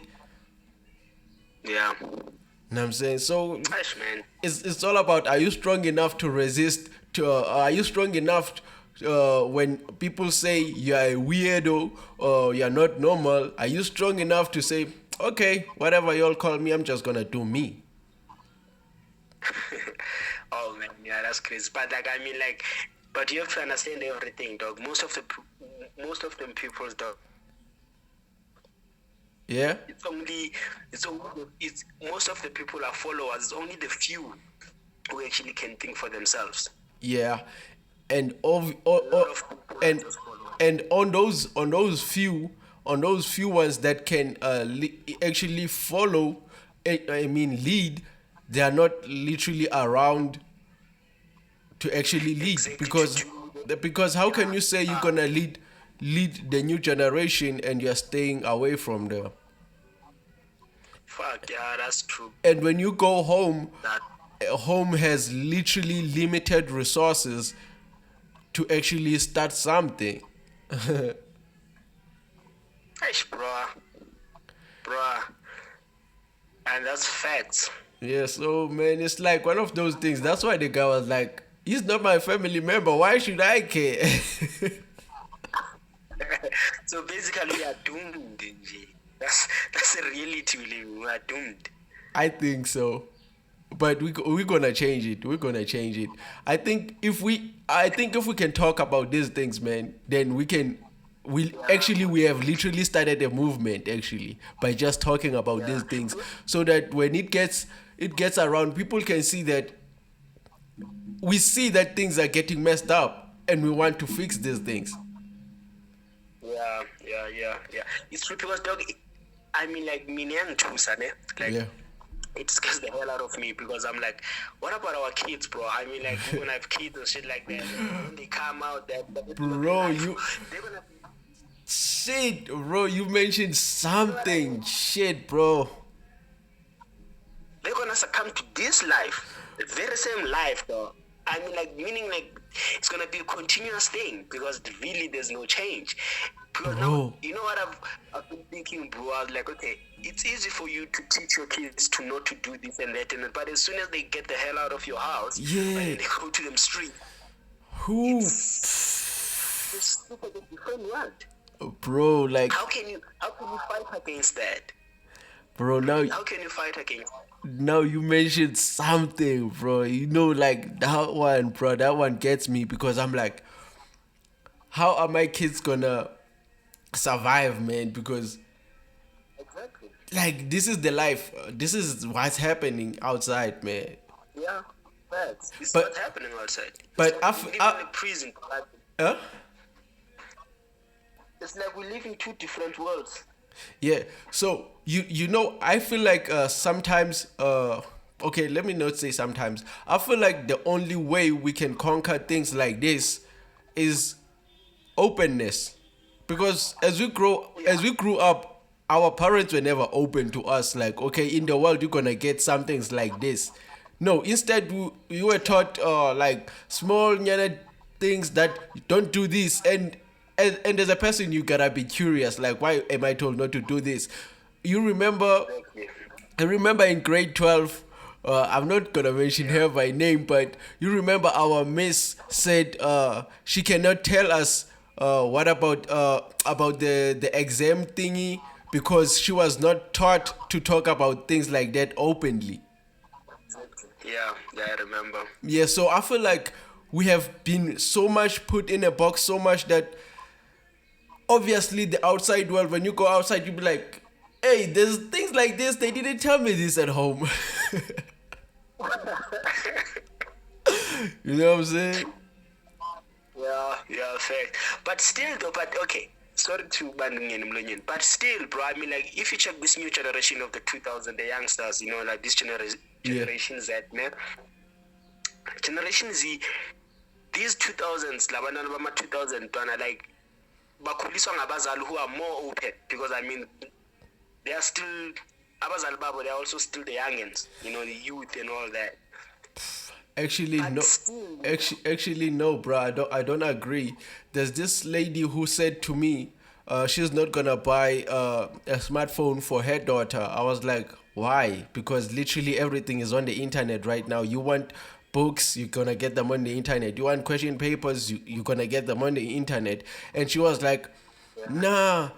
Yeah. You know what I'm saying? So Gosh, man. it's all about, are you strong enough to resist to are you strong enough when people say you're a weirdo or you're not normal, are you strong enough to say, okay, whatever y'all call me, I'm just gonna do me? Oh man, yeah, that's crazy. But like, I mean, like, but you have to understand everything, dog. Most of them people, dog. Yeah. It's most of the people are followers. It's only the few who actually can think for themselves. Yeah. And A lot of people are and just followers. and on those few ones that can actually follow, I mean lead, they are not literally around to actually lead. Exactly. Because how can you say you're gonna lead the new generation and you're staying away from them? Fuck yeah, that's true. And when you go home, That home has literally limited resources to actually start something. ish, bruh, and that's facts. Yeah, so man, it's like one of those things. That's why the guy was like, he's not my family member. Why should I care? So basically, we are doomed, nje. That's a reality we live in. We are doomed. I think so. But we're gonna change it. We're gonna change it. I think if we can talk about these things, man, then we can. We have literally started a movement actually by just talking about Yeah. these things, so that when it gets around, people can see that we see that things are getting messed up, and we want to fix these things. Yeah. It's true because, dog, I mean, like, Minyan too, son, eh? Like, Yeah, it scares the hell out of me because I'm like, what about our kids, bro? I mean, like, we're gonna have kids and shit like that. And when they come out, bro, they're gonna be, shit, bro, you mentioned something, shit, bro. they're gonna succumb to this life, the very same life, though. I mean, like, meaning, like, it's gonna be a continuous thing because really there's no change. Because now, Bro. you know what I've been thinking, bro? I was like, okay, it's easy for you to teach your kids to not to do this and that, but as soon as they get the hell out of your house, Yeah. and they go to them street, Who, it's super different world. bro? Like, How can you fight against that? bro, now How can you fight against that? now you mentioned something, bro. You know, like that one, bro. That one gets me because I'm like, how are my kids gonna survive, man? Because Exactly. like this is the life. This is what's happening outside, man. Yeah. Facts. It's But- not happening outside. but It's I like f- we live I- in a prison. Huh? It's like we live in two different worlds. Yeah. So you know, I feel like sometimes okay, let me not say sometimes. I feel like the only way we can conquer things like this is openness. because as we grew up, our parents were never open to us like, okay, in the world you're gonna get some things like this. No, instead we were taught like small nyana things that don't do this, and as a person you gotta be curious like, why am I told not to do this? You remember, Exactly. I remember in grade 12, I'm not gonna mention her by name, but you remember our miss said she cannot tell us what about the exam thingy because she was not taught to talk about things like that openly. Yeah, yeah, I remember. Yeah, so I feel like we have been so much put in a box, so much that obviously the outside world, when you go outside, you be like, hey, there's things like this, they didn't tell me this at home. You know what I'm saying? Yeah, yeah, fair. But still, though, but okay. Sorry to banding mlonyen, but still, bro. I mean, like, if you check this new generation of the 2000, the youngsters, you know, like this Yeah. generation Z, man, Generation Z, these 2000s, labantwana bama 2000 ntwana, like, bakhuliswa ngabazali who are more open because I mean, they are still abazali babo. They are also still the youngins, you know, the youth and all that. Actually, But no. still, Actually, no, bro. I don't agree. There's this lady who said to me, she's not gonna buy a smartphone for her daughter. I was like, why? Because literally everything is on the internet right now. You want books, you're gonna get them on the internet. You want question papers, you're gonna get them on the internet. And she was like, nah,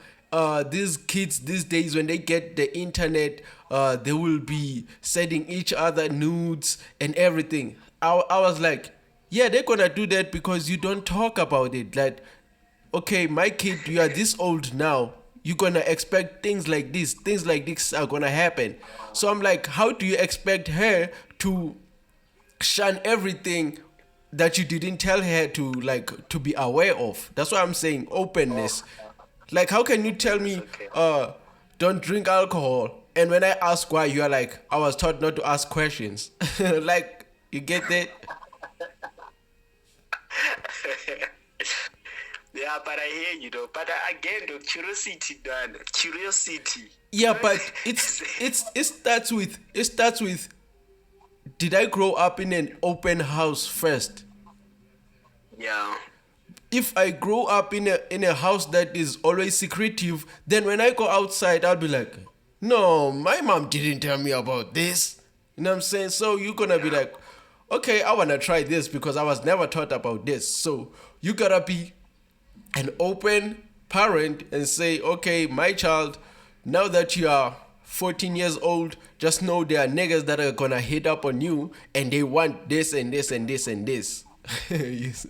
these kids these days when they get the internet, they will be sending each other nudes and everything. I was like, yeah, they're gonna do that because you don't talk about it. Like, okay, my kid, you are this old now, you're gonna expect things like this are gonna happen. So I'm like, how do you expect her to shun everything that you didn't tell her to, like, to be aware of? That's why I'm saying openness. Like, how can you tell it's me okay. don't drink alcohol, and when I ask why, you are like, I was taught not to ask questions. Like, you get that? Yeah, but I hear you though. But again, though, curiosity, man, curiosity. Yeah, but it starts with did I grow up in an open house first? Yeah, If I grow up in a house that is always secretive, then when I go outside, I'll be like, no, my mom didn't tell me about this. You know what I'm saying? So you're gonna be yeah, like, okay, I wanna try this because I was never taught about this. So you gotta be an open parent and say, okay, my child, now that you are 14 years old, just know there are niggas that are gonna hit up on you and they want this and this and this and this. Yes.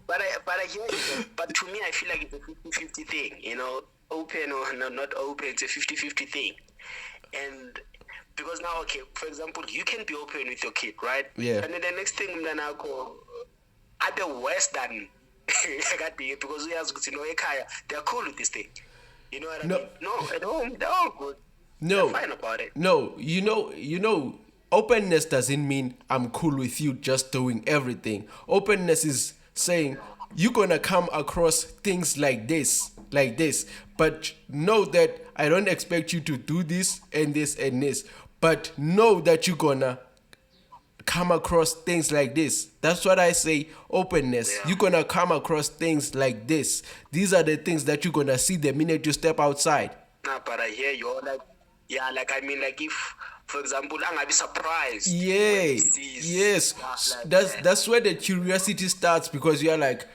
but I hear you though. But to me, I feel like it's a 50-50 thing. You know, open or not open, it's a 50-50 thing. And because now, okay, for example, you can be open with your kid, right? Yeah. And then the next thing, then I go at the West than because we have, you know, Ekaya, they're cool with this thing. You know what I No. mean? No, at home, they're all good. They're No, fine about it. no, openness doesn't mean I'm cool with you just doing everything. Openness is saying you're gonna come across things like this, but know that I don't expect you to do this and this and this, but know that you're gonna come across things like this. That's what I say, openness. Yeah. You're gonna come across things like this. These are the things that you're gonna see the minute you step outside. Nah, but I hear you. Like, yeah, like I mean, like if, for example, I'm gonna be surprised when Yeah, he sees yes. stuff like That's that. that's where the curiosity starts because you're like,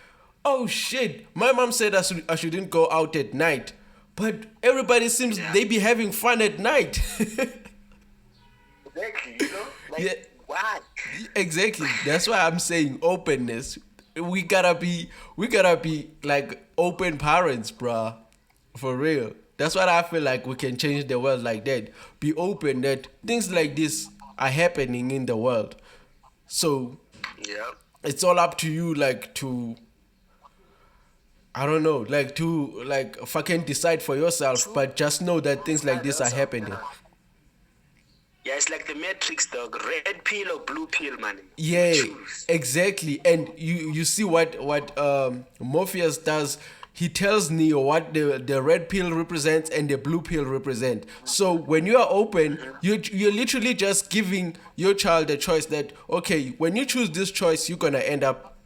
oh shit, my mom said I shouldn't go out at night, but everybody seems Yeah. they be having fun at night. Exactly, you know? Like, Yeah. why? Exactly. That's why I'm saying openness. We gotta be like open parents, bruh. For real. That's what I feel like we can change the world like that. Be open that things like this are happening in the world. So Yeah. it's all up to you, like, to, I don't know, like, to, like, fucking decide for yourself, True. but just know that things like Decide this are yourself, happening. Yeah, it's like the Matrix, dog. Red pill or blue pill, man. Yeah, Choose. exactly. And you see what Morpheus does. he tells Neo what the red pill represents and the blue pill represent. So when you are open, you're literally just giving your child a choice that, okay, when you choose this choice, you're gonna end up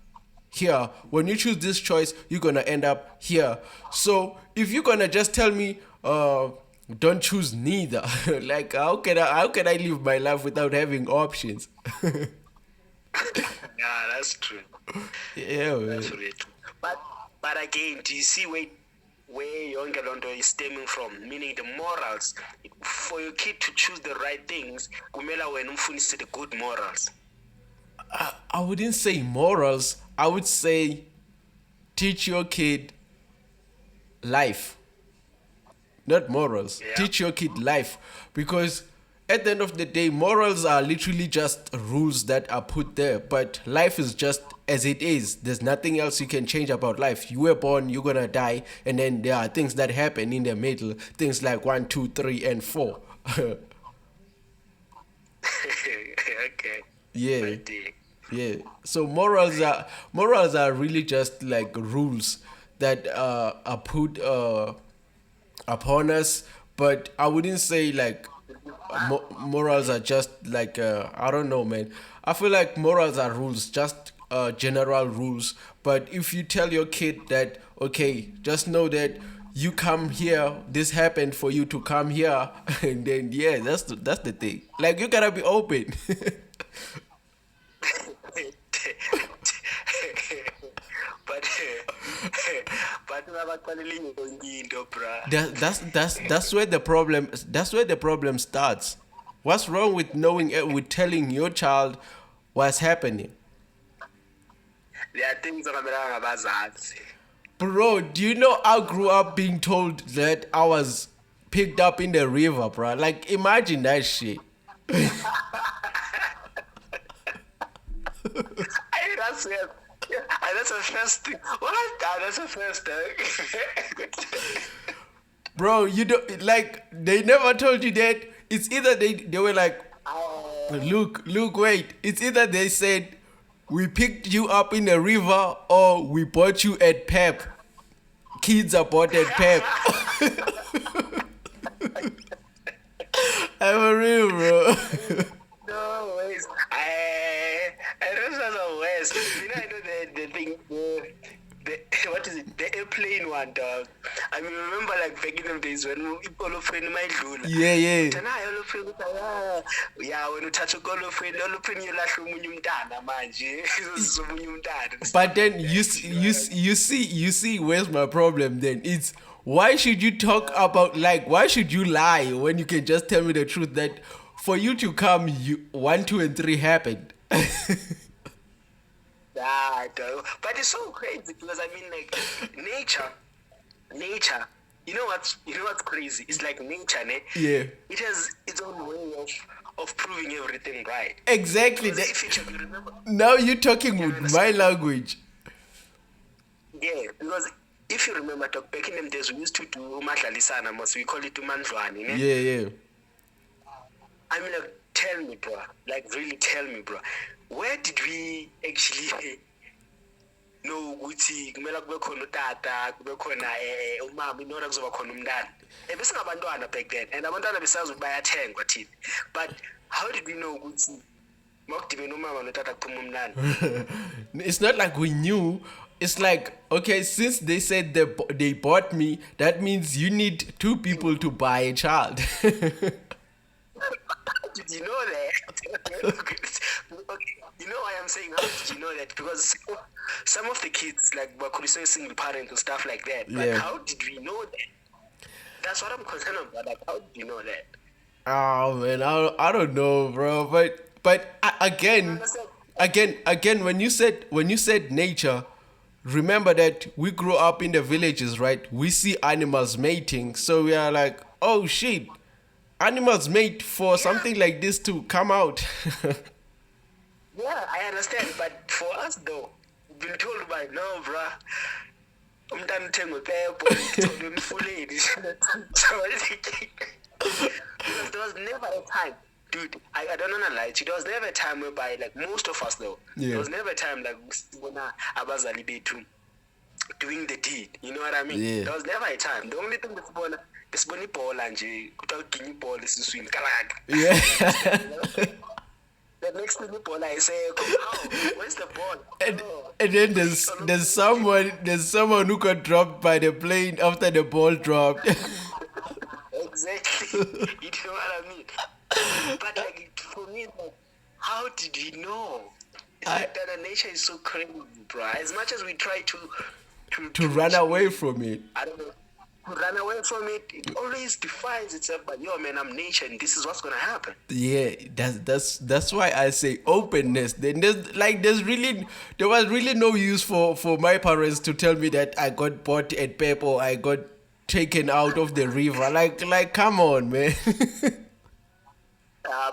here. When you choose this choice, you're gonna end up here. So if you're gonna just tell me, don't choose neither, like how can I live my life without having options? Yeah, that's true. Yeah, That's man. really true. But again, do you see where yonke lonto is stemming from? Meaning the morals. For your kid to choose the right things, kumela wena umfundise the good morals. I wouldn't say morals. I would say teach your kid life, not morals. Yeah. Teach your kid life, because at the end of the day, morals are literally just rules that are put there. But life is just as it is. There's nothing else you can change about life. You were born, you're gonna die, and then there are things that happen in the middle. Things like 1, 2, 3, and 4. Okay. Yeah. I dig. Yeah. So morals are really just like rules that are put upon us, but I wouldn't say like morals are just like I don't know, man. I feel like morals are rules, just general rules. But if you tell your kid that, okay, just know that you come here, this happened for you to come here, and then yeah, that's the thing. Like you gotta be open. but but ngabaqalelinye yonke into bra. That's where the problem starts. What's wrong with knowing with telling your child what's happening? There are things ongamelanga bazazi. Bro, do you know I grew up being told that I was picked up in the river, bro? Like imagine that shit. Hey, that's it. Yeah, that's the first thing. What? That's the first thing. Bro, you don't like they never told you that. It's either they were like, Luke, wait. It's either they said we picked you up in the river or we bought you at Pep. Kids are bought at Pep. I'm a real, bro. No ways. I don't know the West. You know, I know the thing. The what is it? The airplane one, dog. I mean, remember like back in the days when all of friend might do. Yeah. All of friend, yeah. When you touch a all of friend you lash umunye umntana manje. Umunye umntana. But then you see where's my problem then? It's why should you talk about, like, why should you lie when you can just tell me the truth that for you to come, 1, 2, and 3 happened. Yeah, but it's so crazy because I mean, like nature. You know what's crazy? It's like nature, ne? Yeah. It has its own way of proving everything right. Exactly. Because if you remember, Now you're talking with my language. yeah, because if you remember, back in them days, we used to do umadlalisana, must we call it umandlwane, ne? Yeah. I mean, like, tell me, bro. Like, really tell me, bro. Where did we actually know ukuthi kumele kube khona utata, kube khona umama, in order kuzoba khona umntana? Besingabantwana back then, and abantwana besazi ukuthi bayathengwa thina. But how did we know ukuthi makudibene umama notata kuphuma umntana? It's not like we knew. It's like, okay, since they said they bought me, that means you need 2 people to buy a child. Did you know that? Okay, you know why I'm saying how did you know that? Because some of the kids, like, were single parent and stuff like that. But Yeah. how did we know that? That's what I'm concerned about. Like, how did you know that? Oh man, I don't know, bro. But again, when you said nature, remember that we grew up in the villages, right? We see animals mating, so we are like, oh shit, animals mate for something like this to come out. Yeah, I understand. But for us, though, we've been told by no, bruh. Umntana uthengwe pepo, utholwe emfuleni. So because there was never a time, dude. I don't wanna lie to you. There was never a time whereby, like, most of us though, Yeah. there was never a time like sibona abazali bethu doing the deed. You know what I mean? Yeah. There was never a time. The only thing this bunny ball and kuthiwa uginye ibhola esiswini kalaka. Yeah. The next thing ibhola ayisekho. How? Where's the ball? and, Oh. and then there's someone who got dropped by the plane after the ball dropped. Exactly. You know what I mean? But like for me, like, how did he know? It's I- like that nature is so crazy, bro. As much as we try To run away from it. I don't know, to run away from it, it always defines itself. But yo, man, I'm nature, and this is what's gonna happen. Yeah, that's why I say openness. Then there was really no use for my parents to tell me that I got bought at Pep or I got taken out of the river. Like come on, man.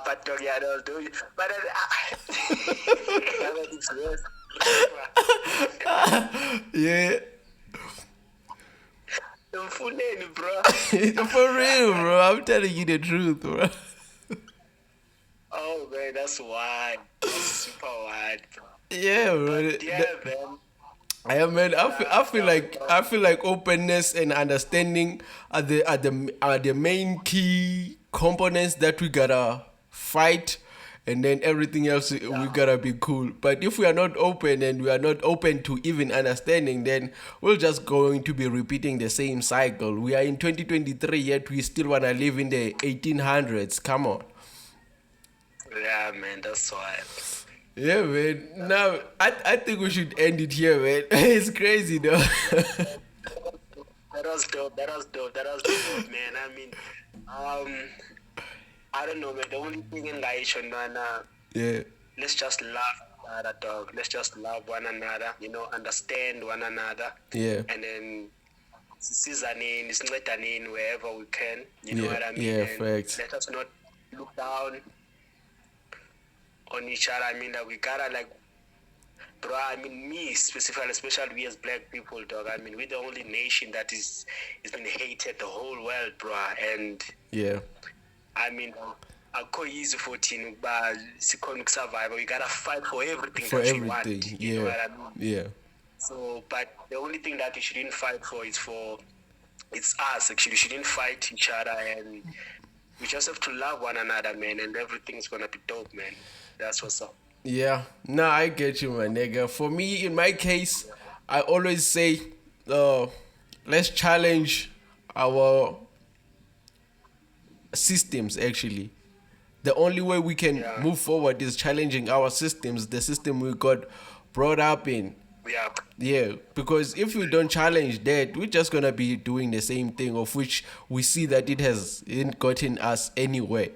But yeah, they'll do it. But it's worse. Yeah. I'm fooling, bro. For real, bro. I'm telling you the truth, bro. Oh man, that's wild. That's super wild, bro. Yeah, bro. Yeah, man. Yeah, man. I feel like openness and understanding are the main key components that we gotta fight, and then everything else we gotta be cool. But if we are not open and we are not open to even understanding, then we're just going to be repeating the same cycle. We are in 2023, yet we still wanna live in the 1800s. Come on. Yeah, man, that's wild. Yeah, man. Now I think we should end it here, man. It's crazy though. That was dope. That was dope. That was dope, man. I mean, I don't know, man. The only thing in life, Yeah. let's just love each other, dog. Let's just love one another. You know, understand one another. Yeah. And then sincederning wherever we can. You know Yeah, what I mean? yeah, And facts. let us not look down on each other. I mean, like we gotta like, bro. I mean, me specifically, especially we as black people, dog. I mean, we're the only nation that is been hated the whole world, bro. And Yeah. I mean, akho easy for thina ukuba sikhona ukusurvive. We gotta fight for everything For that we want. everything. You know what Yeah. I mean? Yeah. So, but the only thing that we shouldn't fight for is it's us. Actually, we shouldn't fight each other, and we just have to love one another, man. And everything's gonna be dope, man. That's what's up. Yeah, no, I get you, my nigga. For me, in my case, I always say, let's challenge our systems. Actually, the only way we can Yeah. move forward is challenging our systems, the system we got brought up in. Yeah, Yeah, because if we don't challenge that, we're just gonna be doing the same thing, of which we see that it has ain't gotten us anywhere.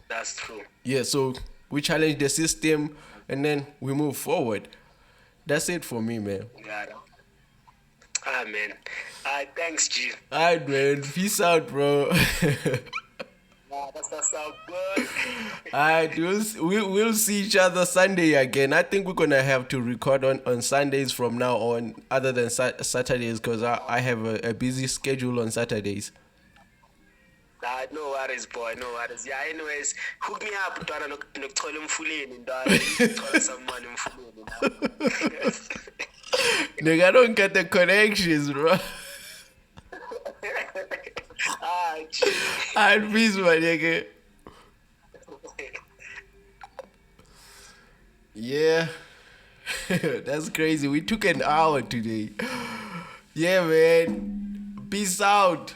that's true. Yeah, so we challenge the system and then we move forward. That's it for me, man. Yeah. Man. Thanks, G. Alright, man. Peace out, bro. That's so good. Alright, we'll see each other Sunday again. I think we're gonna have to record on Sundays from now on, other than Saturdays, because I have a busy schedule on Saturdays. No worries, boy. No worries. Yeah, anyways, hook me up. Ntwana nokuchola emfuleni, ntwana. Chola someone emfuleni. Nigga, I don't get the connections, bro. G. Alright, peace, my nigga. Yeah. That's crazy. We took an hour today. Yeah, man. Peace out.